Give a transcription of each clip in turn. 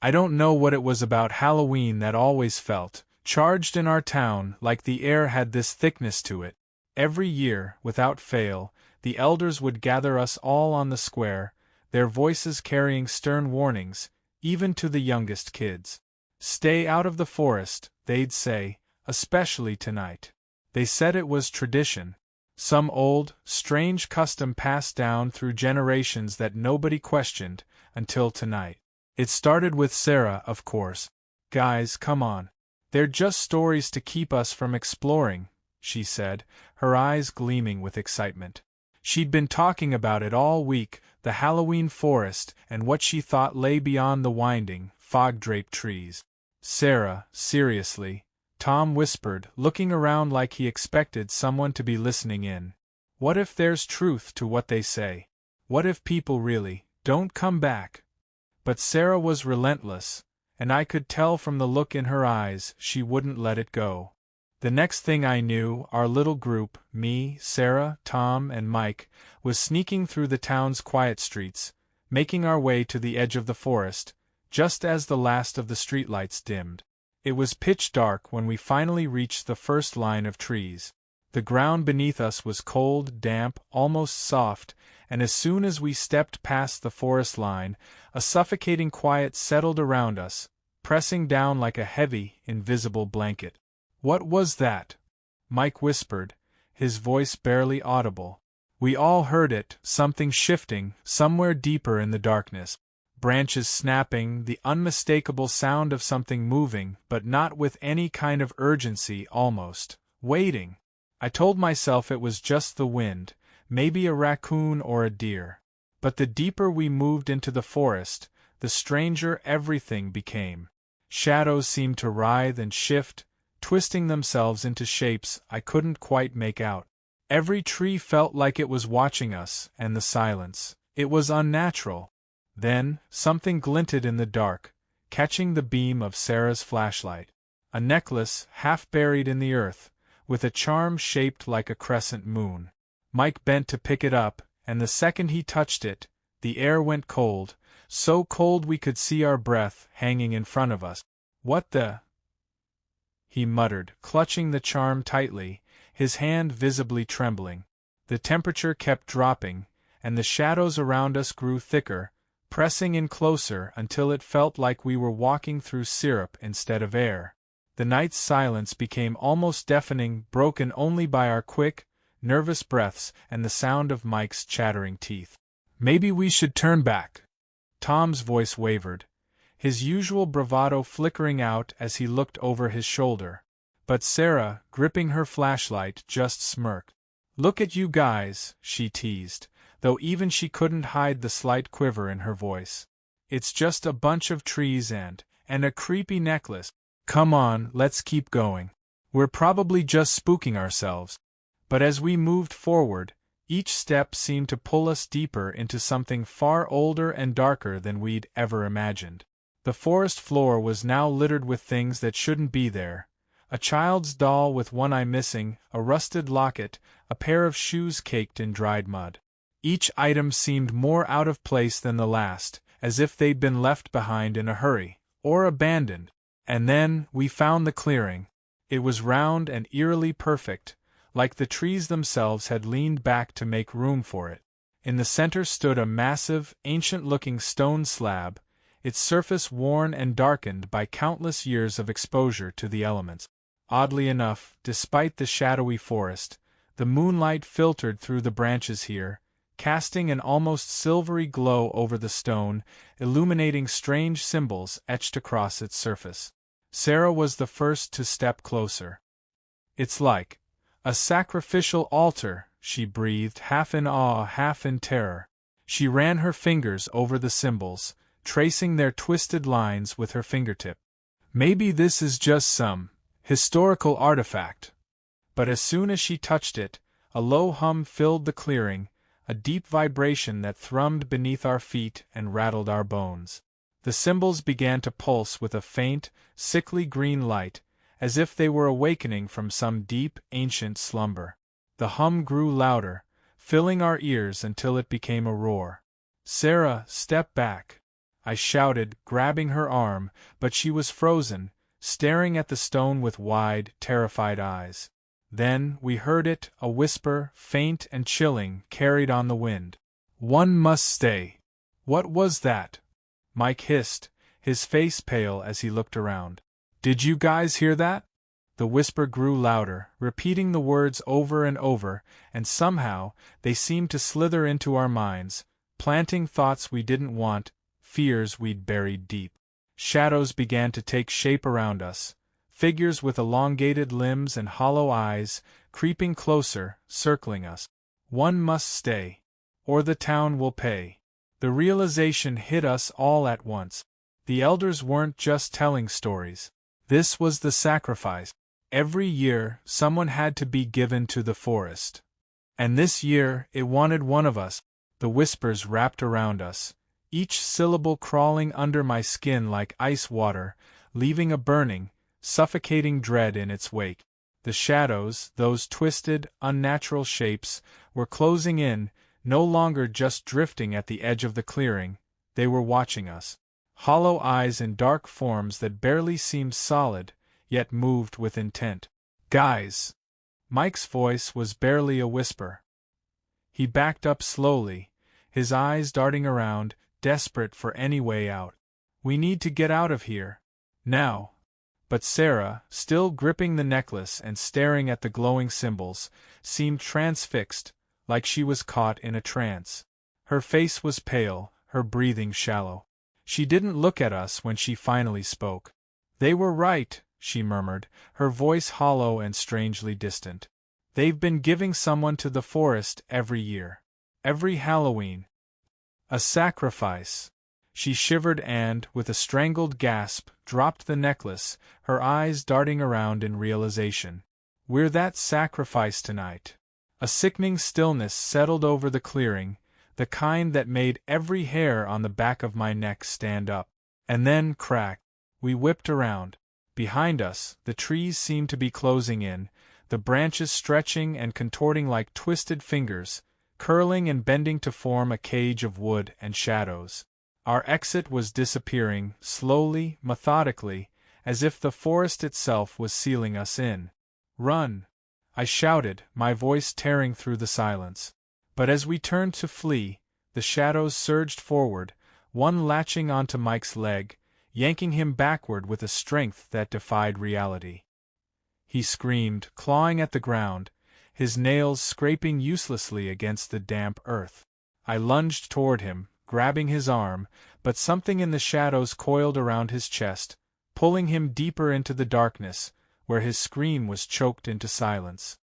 I don't know what it was about Halloween that always felt charged in our town, like the air had this thickness to it. Every year, without fail, the elders would gather us all on the square, their voices carrying stern warnings, even to the youngest kids. "Stay out of the forest," they'd say, "especially tonight." They said it was tradition, some old, strange custom passed down through generations that nobody questioned, until tonight. It started with Sarah, of course. "Guys, come on. They're just stories to keep us from exploring," she said, her eyes gleaming with excitement. She'd been talking about it all week, the Halloween forest, and what she thought lay beyond the winding, fog-draped trees. "Sarah, seriously," Tom whispered, looking around like he expected someone to be listening in. "What if there's truth to what they say? What if people really don't come back?" But Sarah was relentless, and I could tell from the look in her eyes she wouldn't let it go. The next thing I knew, our little group, me, Sarah, Tom, and Mike, was sneaking through the town's quiet streets, making our way to the edge of the forest, just as the last of the streetlights dimmed. It was pitch dark when we finally reached the first line of trees. The ground beneath us was cold, damp, almost soft, and as soon as we stepped past the forest line, a suffocating quiet settled around us, pressing down like a heavy, invisible blanket. "What was that?" Mike whispered, his voice barely audible. We all heard it, something shifting, somewhere deeper in the darkness. Branches snapping, the unmistakable sound of something moving, but not with any kind of urgency, almost waiting. I told myself it was just the wind, maybe a raccoon or a deer. But the deeper we moved into the forest, the stranger everything became. Shadows seemed to writhe and shift, twisting themselves into shapes I couldn't quite make out. Every tree felt like it was watching us, and the silence. It was unnatural. Then, something glinted in the dark, catching the beam of Sarah's flashlight. A necklace, half buried in the earth, with a charm shaped like a crescent moon. Mike bent to pick it up, and the second he touched it, the air went cold, so cold we could see our breath hanging in front of us. "What the?" he muttered, clutching the charm tightly, his hand visibly trembling. The temperature kept dropping, and the shadows around us grew thicker, pressing in closer until it felt like we were walking through syrup instead of air. The night's silence became almost deafening, broken only by our quick, nervous breaths and the sound of Mike's chattering teeth. "Maybe we should turn back." Tom's voice wavered, his usual bravado flickering out as he looked over his shoulder. But Sarah, gripping her flashlight, just smirked. "Look at you guys," she teased, though even she couldn't hide the slight quiver in her voice. "It's just a bunch of trees and a creepy necklace. Come on, let's keep going. We're probably just spooking ourselves." But as we moved forward, each step seemed to pull us deeper into something far older and darker than we'd ever imagined. The forest floor was now littered with things that shouldn't be there. A child's doll with one eye missing, a rusted locket, a pair of shoes caked in dried mud. Each item seemed more out of place than the last, as if they'd been left behind in a hurry, or abandoned. And then, we found the clearing. It was round and eerily perfect, like the trees themselves had leaned back to make room for it. In the center stood a massive, ancient-looking stone slab, its surface worn and darkened by countless years of exposure to the elements. Oddly enough, despite the shadowy forest, the moonlight filtered through the branches here, casting an almost silvery glow over the stone, illuminating strange symbols etched across its surface. Sarah was the first to step closer. "It's like a sacrificial altar," she breathed, half in awe, half in terror. She ran her fingers over the symbols, tracing their twisted lines with her fingertip. "Maybe this is just some historical artifact." But as soon as she touched it, a low hum filled the clearing, a deep vibration that thrummed beneath our feet and rattled our bones. The symbols began to pulse with a faint, sickly green light, as if they were awakening from some deep, ancient slumber. The hum grew louder, filling our ears until it became a roar. "Sarah, step back." I shouted, grabbing her arm, but she was frozen, staring at the stone with wide, terrified eyes. Then we heard it, a whisper, faint and chilling, carried on the wind. "One must stay." What was that? Mike hissed, his face pale as he looked around. "Did you guys hear that?" The whisper grew louder, repeating the words over and over, and somehow, they seemed to slither into our minds, planting thoughts we didn't want, fears we'd buried deep. Shadows began to take shape around us, figures with elongated limbs and hollow eyes, creeping closer, circling us. One must stay, or the town will pay. The realization hit us all at once. The elders weren't just telling stories. This was the sacrifice. Every year, someone had to be given to the forest. And this year, it wanted one of us. The whispers wrapped around us, each syllable crawling under my skin like ice water, leaving a burning, suffocating dread in its wake. The shadows, those twisted, unnatural shapes, were closing in, no longer just drifting at the edge of the clearing, they were watching us. Hollow eyes and dark forms that barely seemed solid, yet moved with intent. "Guys!" Mike's voice was barely a whisper. He backed up slowly, his eyes darting around, desperate for any way out. "We need to get out of here. Now." But Sarah, still gripping the necklace and staring at the glowing symbols, seemed transfixed, like she was caught in a trance. Her face was pale, her breathing shallow. She didn't look at us when she finally spoke. "They were right," she murmured, her voice hollow and strangely distant. "They've been giving someone to the forest every year. Every Halloween. A sacrifice." She shivered and, with a strangled gasp, dropped the necklace, her eyes darting around in realization. "We're that sacrifice tonight." A sickening stillness settled over the clearing, the kind that made every hair on the back of my neck stand up. And then, crack, we whipped around. Behind us, the trees seemed to be closing in, the branches stretching and contorting like twisted fingers, curling and bending to form a cage of wood and shadows. Our exit was disappearing, slowly, methodically, as if the forest itself was sealing us in. "Run!" I shouted, my voice tearing through the silence. But as we turned to flee, the shadows surged forward, one latching onto Mike's leg, yanking him backward with a strength that defied reality. He screamed, clawing at the ground, his nails scraping uselessly against the damp earth. I lunged toward him, grabbing his arm, but something in the shadows coiled around his chest, pulling him deeper into the darkness, where his scream was choked into silence.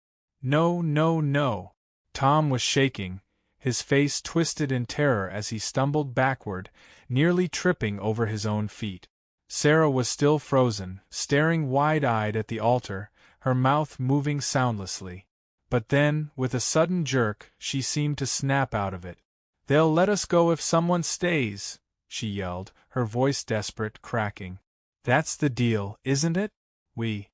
"No, no, no!" Tom was shaking, his face twisted in terror as he stumbled backward, nearly tripping over his own feet. Sarah was still frozen, staring wide-eyed at the altar, her mouth moving soundlessly. But then, with a sudden jerk, she seemed to snap out of it. "They'll let us go if someone stays," she yelled, her voice desperate, cracking. "That's the deal, isn't it? We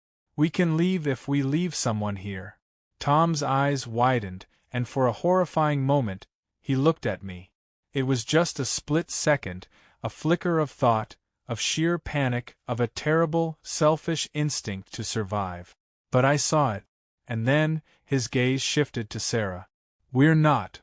can leave if we leave someone here." Tom's eyes widened, and for a horrifying moment, he looked at me. It was just a split second, a flicker of thought, of sheer panic, of a terrible, selfish instinct to survive. But I saw it, and then, his gaze shifted to Sarah. "We're not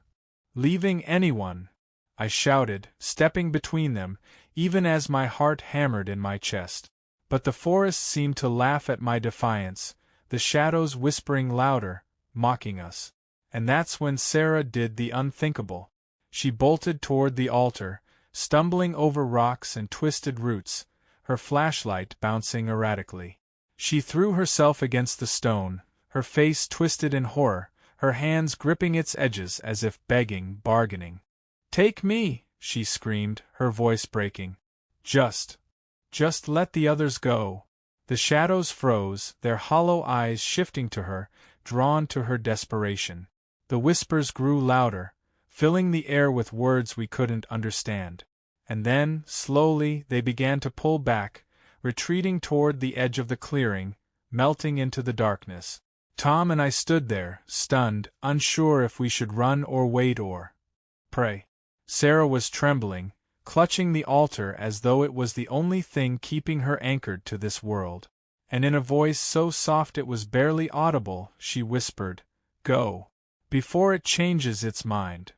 leaving anyone," I shouted, stepping between them, even as my heart hammered in my chest. But the forest seemed to laugh at my defiance, the shadows whispering louder, mocking us. And that's when Sarah did the unthinkable. She bolted toward the altar, stumbling over rocks and twisted roots, her flashlight bouncing erratically. She threw herself against the stone, her face twisted in horror, her hands gripping its edges as if begging, bargaining. "Take me!" she screamed, her voice breaking. Just let the others go." The shadows froze, their hollow eyes shifting to her, drawn to her desperation. The whispers grew louder, filling the air with words we couldn't understand. And then, slowly, they began to pull back, retreating toward the edge of the clearing, melting into the darkness. Tom and I stood there, stunned, unsure if we should run or wait or pray. Sarah was trembling, clutching the altar as though it was the only thing keeping her anchored to this world. And in a voice so soft it was barely audible, she whispered, "Go, before it changes its mind."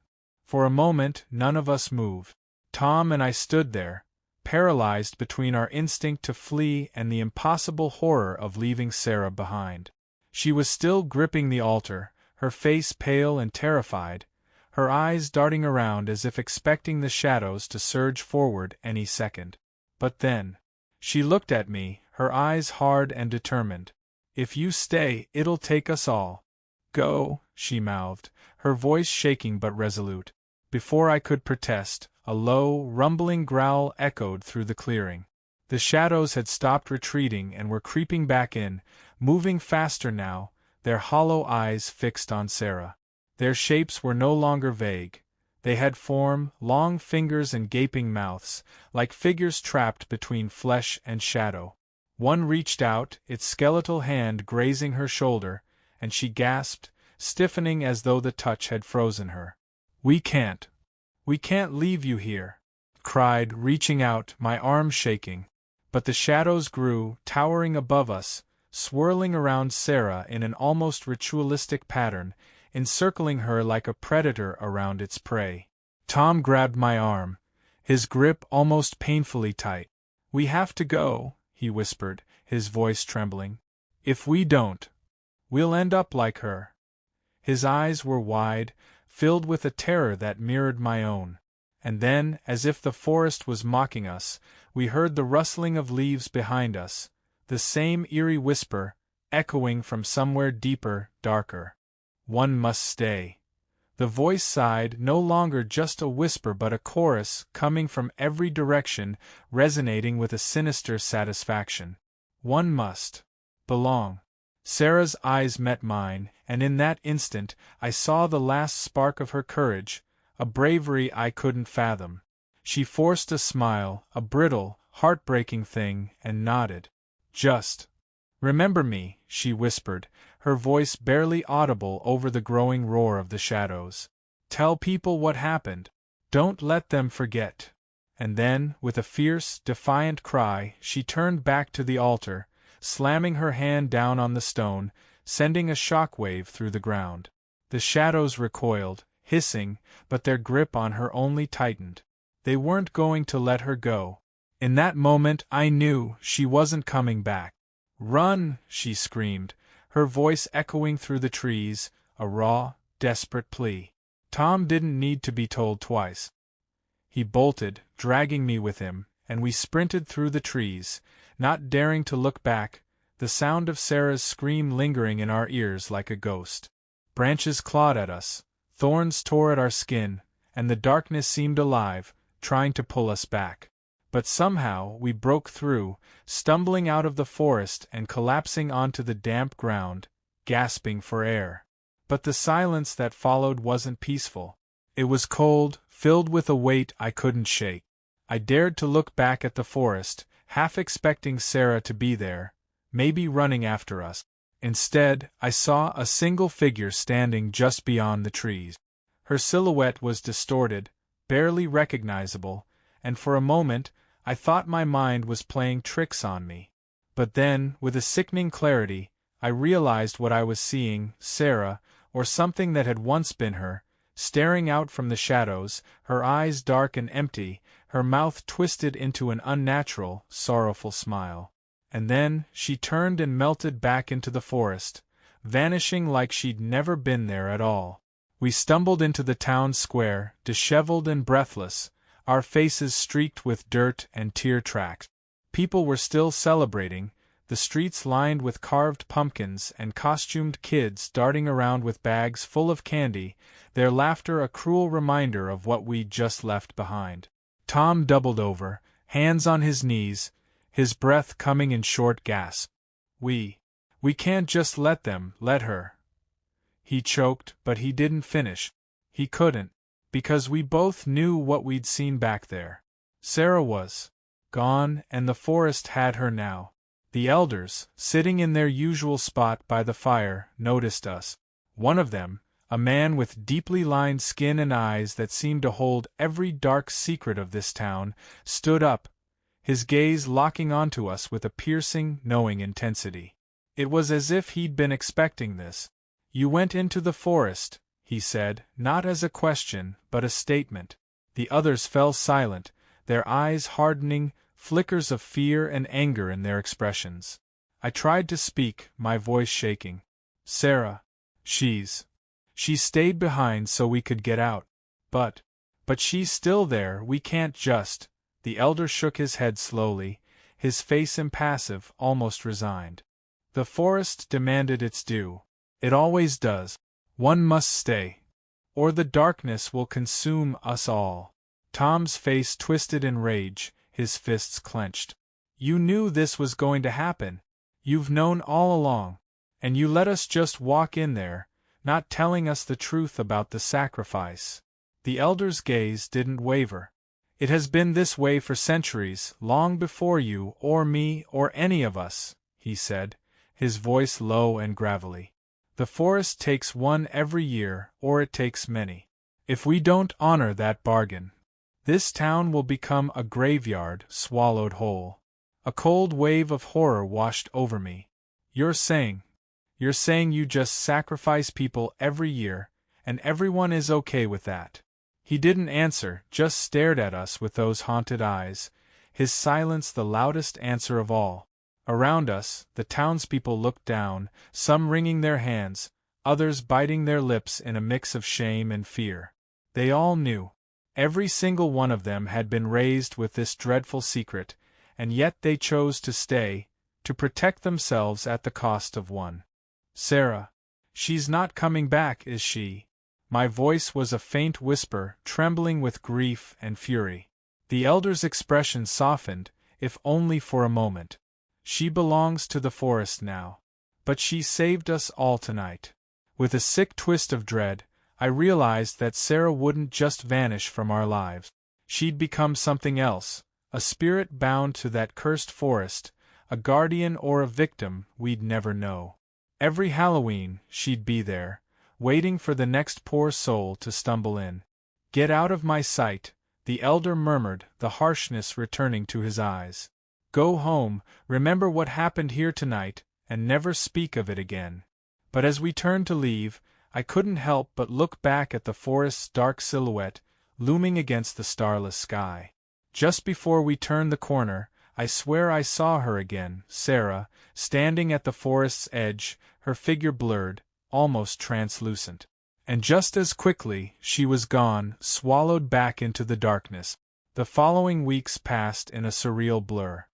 For a moment none of us moved. Tom and I stood there, paralyzed between our instinct to flee and the impossible horror of leaving Sarah behind. She was still gripping the altar, her face pale and terrified, her eyes darting around as if expecting the shadows to surge forward any second. But then, she looked at me, her eyes hard and determined. "If you stay, it'll take us all." "Go," she mouthed, her voice shaking but resolute. Before I could protest, a low, rumbling growl echoed through the clearing. The shadows had stopped retreating and were creeping back in, moving faster now, their hollow eyes fixed on Sarah. Their shapes were no longer vague. They had form, long fingers and gaping mouths, like figures trapped between flesh and shadow. One reached out, its skeletal hand grazing her shoulder, and she gasped, stiffening as though the touch had frozen her. We can't leave you here," cried, reaching out, my arm shaking. But the shadows grew, towering above us, swirling around Sarah in an almost ritualistic pattern, encircling her like a predator around its prey. Tom grabbed my arm, his grip almost painfully tight. "We have to go," he whispered, his voice trembling. "If we don't, we'll end up like her." His eyes were wide, filled with a terror that mirrored my own. And then, as if the forest was mocking us, we heard the rustling of leaves behind us, the same eerie whisper, echoing from somewhere deeper, darker. "One must stay." The voice sighed, no longer just a whisper but a chorus, coming from every direction, resonating with a sinister satisfaction. "One must belong." Sarah's eyes met mine, and in that instant I saw the last spark of her courage, a bravery I couldn't fathom. She forced a smile, a brittle, heartbreaking thing, and nodded. "Just remember me," she whispered, her voice barely audible over the growing roar of the shadows. "Tell people what happened. Don't let them forget." And then, with a fierce, defiant cry, she turned back to the altar, slamming her hand down on the stone, sending a shockwave through the ground. The shadows recoiled, hissing, but their grip on her only tightened. They weren't going to let her go. In that moment I knew she wasn't coming back. "Run!" she screamed, her voice echoing through the trees, a raw, desperate plea. Tom didn't need to be told twice. He bolted, dragging me with him, and we sprinted through the trees, not daring to look back, the sound of Sarah's scream lingering in our ears like a ghost. Branches clawed at us, thorns tore at our skin, and the darkness seemed alive, trying to pull us back. But somehow we broke through, stumbling out of the forest and collapsing onto the damp ground, gasping for air. But the silence that followed wasn't peaceful. It was cold, filled with a weight I couldn't shake. I dared to look back at the forest, half expecting Sarah to be there, maybe running after us. Instead, I saw a single figure standing just beyond the trees. Her silhouette was distorted, barely recognizable, and for a moment, I thought my mind was playing tricks on me. But then, with a sickening clarity, I realized what I was seeing: Sarah, or something that had once been her, staring out from the shadows, her eyes dark and empty, her mouth twisted into an unnatural, sorrowful smile. And then, she turned and melted back into the forest, vanishing like she'd never been there at all. We stumbled into the town square, disheveled and breathless, our faces streaked with dirt and tear tracks. People were still celebrating, the streets lined with carved pumpkins and costumed kids darting around with bags full of candy, their laughter a cruel reminder of what we'd just left behind. Tom doubled over, hands on his knees, his breath coming in short gasps. We can't just let her." He choked, but he didn't finish. He couldn't, because we both knew what we'd seen back there. Sarah was gone, and the forest had her now. The elders, sitting in their usual spot by the fire, noticed us. One of them, a man with deeply lined skin and eyes that seemed to hold every dark secret of this town, stood up, his gaze locking onto us with a piercing, knowing intensity. It was as if he'd been expecting this. "You went into the forest," he said, not as a question, but a statement. The others fell silent, their eyes hardening, flickers of fear and anger in their expressions. I tried to speak, my voice shaking. "Sarah. She stayed behind so we could get out. But she's still there, we can't just—" The elder shook his head slowly, his face impassive, almost resigned. "The forest demanded its due. It always does. One must stay, or the darkness will consume us all." Tom's face twisted in rage, his fists clenched. "You knew this was going to happen. You've known all along. And you let us just walk in there, not telling us the truth about the sacrifice." The elder's gaze didn't waver. "It has been this way for centuries, long before you or me or any of us," he said, his voice low and gravelly. "The forest takes one every year, or it takes many. If we don't honor that bargain, this town will become a graveyard swallowed whole." A cold wave of horror washed over me. You're saying you just sacrifice people every year, and everyone is okay with that?" He didn't answer, just stared at us with those haunted eyes, his silence the loudest answer of all. Around us, the townspeople looked down, some wringing their hands, others biting their lips in a mix of shame and fear. They all knew. Every single one of them had been raised with this dreadful secret, and yet they chose to stay, to protect themselves at the cost of one. "Sarah. She's not coming back, is she?" My voice was a faint whisper, trembling with grief and fury. The elder's expression softened, if only for a moment. "She belongs to the forest now. But she saved us all tonight." With a sick twist of dread, I realized that Sarah wouldn't just vanish from our lives. She'd become something else, a spirit bound to that cursed forest, a guardian or a victim we'd never know. Every Halloween, she'd be there, waiting for the next poor soul to stumble in. "Get out of my sight," the elder murmured, the harshness returning to his eyes. "Go home, remember what happened here tonight, and never speak of it again." But as we turned to leave, I couldn't help but look back at the forest's dark silhouette, looming against the starless sky. Just before we turned the corner, I swear I saw her again, Sarah, standing at the forest's edge, her figure blurred, almost translucent. And just as quickly, she was gone, swallowed back into the darkness. The following weeks passed in a surreal blur.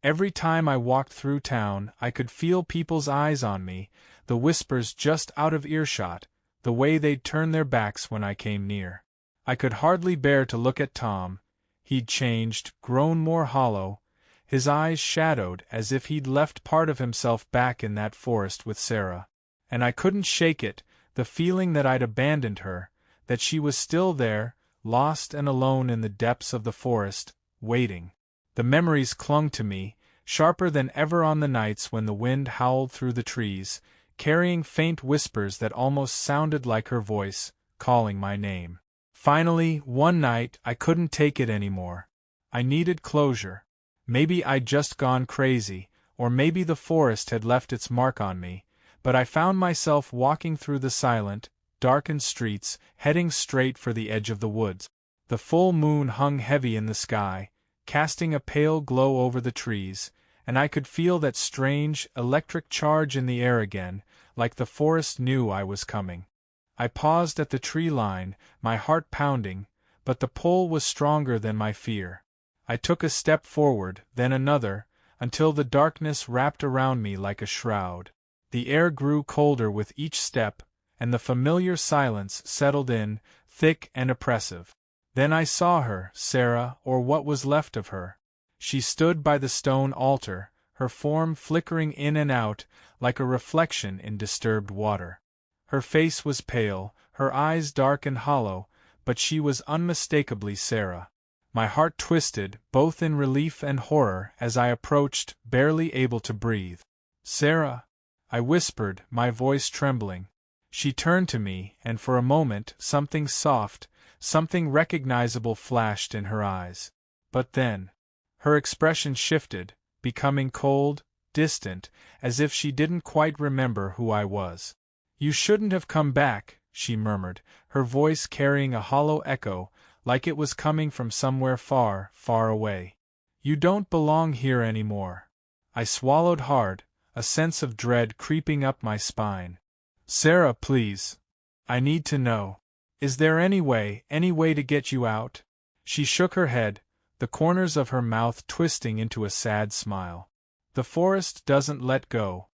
Every time I walked through town, I could feel people's eyes on me, the whispers just out of earshot, the way they'd turn their backs when I came near. I could hardly bear to look at Tom. He'd changed, grown more hollow, his eyes shadowed as if he'd left part of himself back in that forest with Sarah. And I couldn't shake it, the feeling that I'd abandoned her, that she was still there, lost and alone in the depths of the forest, waiting. The memories clung to me, sharper than ever on the nights when the wind howled through the trees, carrying faint whispers that almost sounded like her voice, calling my name. Finally, one night, I couldn't take it anymore. I needed closure. Maybe I'd just gone crazy, or maybe the forest had left its mark on me, but I found myself walking through the silent, darkened streets, heading straight for the edge of the woods. The full moon hung heavy in the sky, casting a pale glow over the trees, and I could feel that strange, electric charge in the air again, like the forest knew I was coming. I paused at the tree line, my heart pounding, but the pull was stronger than my fear. I took a step forward, then another, until the darkness wrapped around me like a shroud. The air grew colder with each step, and the familiar silence settled in, thick and oppressive. Then I saw her, Sarah, or what was left of her. She stood by the stone altar, her form flickering in and out, like a reflection in disturbed water. Her face was pale, her eyes dark and hollow, but she was unmistakably Sarah. My heart twisted, both in relief and horror, as I approached, barely able to breathe. "Sarah," I whispered, my voice trembling. She turned to me, and for a moment something soft, something recognizable flashed in her eyes. But then, her expression shifted, becoming cold, distant, as if she didn't quite remember who I was. "You shouldn't have come back," she murmured, her voice carrying a hollow echo, like it was coming from somewhere far, far away. "You don't belong here anymore." I swallowed hard, a sense of dread creeping up my spine. "Sarah, please. I need to know. Is there any way to get you out?" She shook her head, the corners of her mouth twisting into a sad smile. "The forest doesn't let go.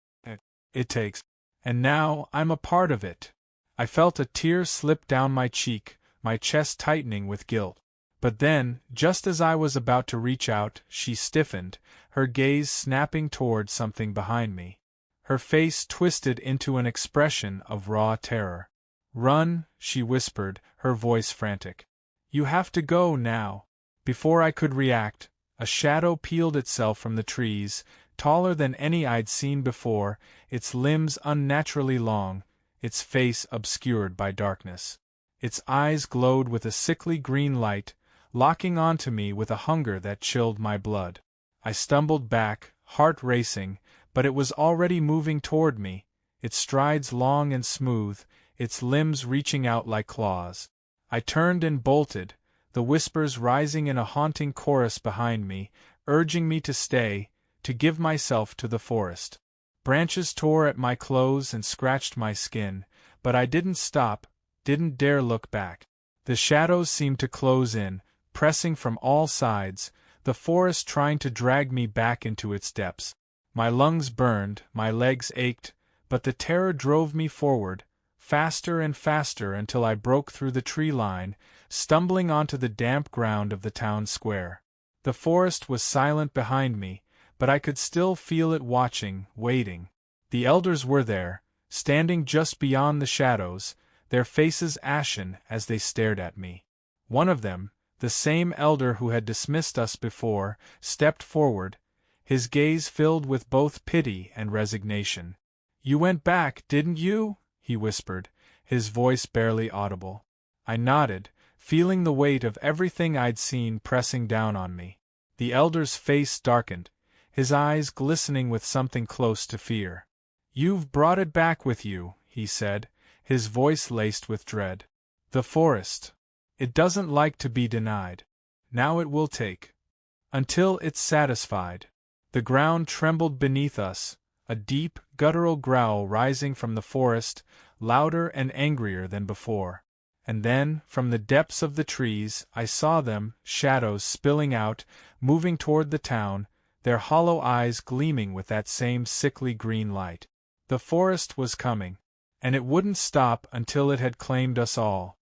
It takes. And now I'm a part of it." I felt a tear slip down my cheek, my chest tightening with guilt. But then, just as I was about to reach out, she stiffened, her gaze snapping toward something behind me. Her face twisted into an expression of raw terror. "Run," she whispered, her voice frantic. "You have to go now." Before I could react, a shadow peeled itself from the trees, taller than any I'd seen before, its limbs unnaturally long, its face obscured by darkness. Its eyes glowed with a sickly green light, locking onto me with a hunger that chilled my blood. I stumbled back, heart racing, but it was already moving toward me, its strides long and smooth, its limbs reaching out like claws. I turned and bolted, the whispers rising in a haunting chorus behind me, urging me to stay, to give myself to the forest. Branches tore at my clothes and scratched my skin, but I didn't stop, didn't dare look back. The shadows seemed to close in, pressing from all sides, the forest trying to drag me back into its depths. My lungs burned, my legs ached, but the terror drove me forward, faster and faster until I broke through the tree line, stumbling onto the damp ground of the town square. The forest was silent behind me, but I could still feel it watching, waiting. The elders were there, standing just beyond the shadows, their faces ashen as they stared at me. One of them, the same elder who had dismissed us before, stepped forward, his gaze filled with both pity and resignation. "You went back, didn't you?" he whispered, his voice barely audible. I nodded, feeling the weight of everything I'd seen pressing down on me. The elder's face darkened, his eyes glistening with something close to fear. "You've brought it back with you," he said, his voice laced with dread. "The forest. It doesn't like to be denied. Now it will take. Until it's satisfied." The ground trembled beneath us, a deep, guttural growl rising from the forest, louder and angrier than before. And then, from the depths of the trees, I saw them, shadows spilling out, moving toward the town, their hollow eyes gleaming with that same sickly green light. The forest was coming. And it wouldn't stop until it had claimed us all.